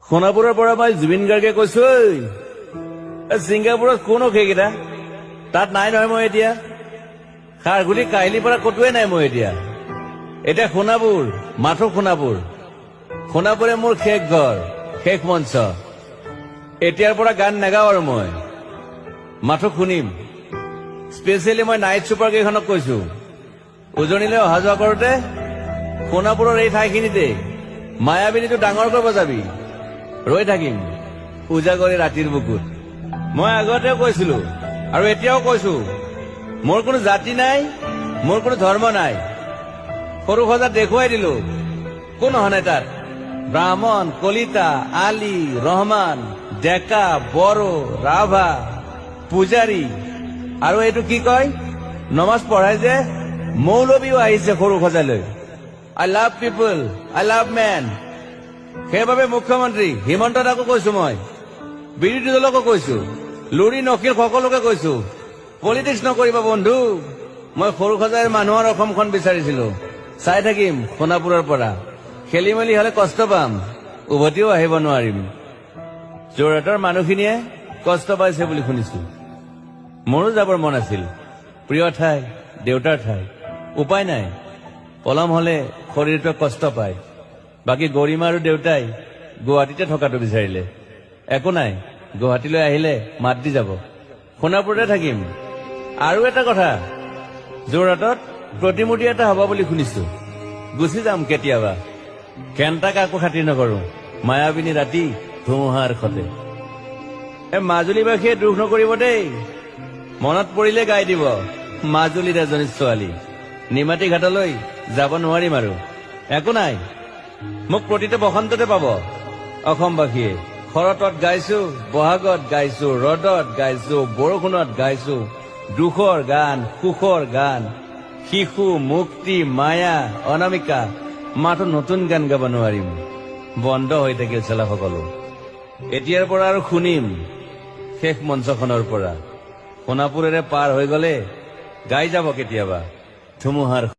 সোণাপুৰৰ পৰা মই জুবিন গাৰ্গে কৈছো, ছিংগাপুৰত কোন সেইকেইটা তাত নাই নহয়। মই এতিয়া খাৰঘুলি কাহিলীৰ পৰা কতোৱে নাই। মই এতিয়া সোণাপুৰ, মাথো সোণাপুৰ। সোণাপুৰে মোৰ শেষ ঘৰ, শেষ মঞ্চ। এতিয়াৰ পৰা গান নাগাওঁ আৰু মই মাথো শুনিম। স্পেচিয়েলি মই নাইট ছুপাৰ কেইখনক কৈছো, উজনিলৈ অহা যোৱা কৰোতে সোণাপুৰৰ এই ঠাইখিনিতে মায়াবিনীটো ডাঙৰকৈ বজাবি। ৰৈ থাকিম উজাগৰি ৰাতিৰ বুকুত। মই আগতেও কৈছিলো আৰু এতিয়াও কৈছো, মোৰ কোনো জাতি নাই, মোৰ কোনো ধৰ্ম নাই। সৰু সজাত দেখুৱাই দিলো কোন অহা নাই তাত। ব্ৰাহ্মণ, কলিতা, আলী, ৰহমান, ডেকা, বড়ো, ৰাভা, পূজাৰী আৰু এইটো কি কয় নমাজ পঢ়াই যে মৌলবীও আহিছে সৰু সজালৈ। I love people, I love man. সেইবাবে মুখ্যমন্ত্ৰী হিমন্ত দাকো কৈছো, মই বিৰোধী দলকো কৈছো, লুৰি নকিল সকলোকে কৈছো, পলিটিক্স নকৰিবা বন্ধু। মই সৰু সজাইৰ মানুহৰ অসমখন বিচাৰিছিলো। চাই থাকিম সোণাপুৰৰ পৰা। খেলি মেলি হলে কষ্ট পাম, উভতিও আহিব নোৱাৰিম। যোৰহাটৰ মানুহখিনিয়ে কষ্ট পাইছে বুলি শুনিছো। মোৰো যাবৰ মন আছিল। প্ৰিয় ঠাই, দেউতাৰ ঠাই। উপায় নাই, পলম হলে শৰীৰটোৱে কষ্ট পায়। বাকী গৰিমা আৰু দেউতাই গুৱাহাটীতে থকাটো বিচাৰিলে। একো নাই, গুৱাহাটীলৈ আহিলে মাত দি যাব। সোণাপুৰতে থাকিম। আৰু এটা কথা, যোৰহাটত প্ৰতিমূৰ্তি এটা হব বুলি শুনিছো। গুচি যাম কেতিয়াবা। কেণ্টা কাকো খাতিৰ নকৰো। মায়াবিনী ৰাতি ধুমুহাৰ সতে। মাজুলীবাসীয়ে দুখ নকৰিব দেই। মনত পৰিলে গাই দিব মাজুলীৰ এজনী ছোৱালী। নিমাতী ঘাটলৈ যাব নোৱাৰিম আৰু। একো নাই, মোক প্ৰতিটো বসন্ততে পাব অসমবাসীয়ে। শৰতত গাইছো, বহাগত গাইছো, ৰদত গাইছো, বৰষুণত গাইছো। দুখৰ গান, সুখৰ গান, শিশু, মুক্তি, মায়া, অনামিকা। মাথো নতুন গান গাব নোৱাৰিম। বন্ধ হৈ থাকিল চেলা সকলো। এতিয়াৰ পৰা আৰু শুনিম শেষ মঞ্চখনৰ পৰা। সোণাপুৰেৰে পাৰ হৈ গলে গাই যাব কেতিয়াবা ধুমুহাৰ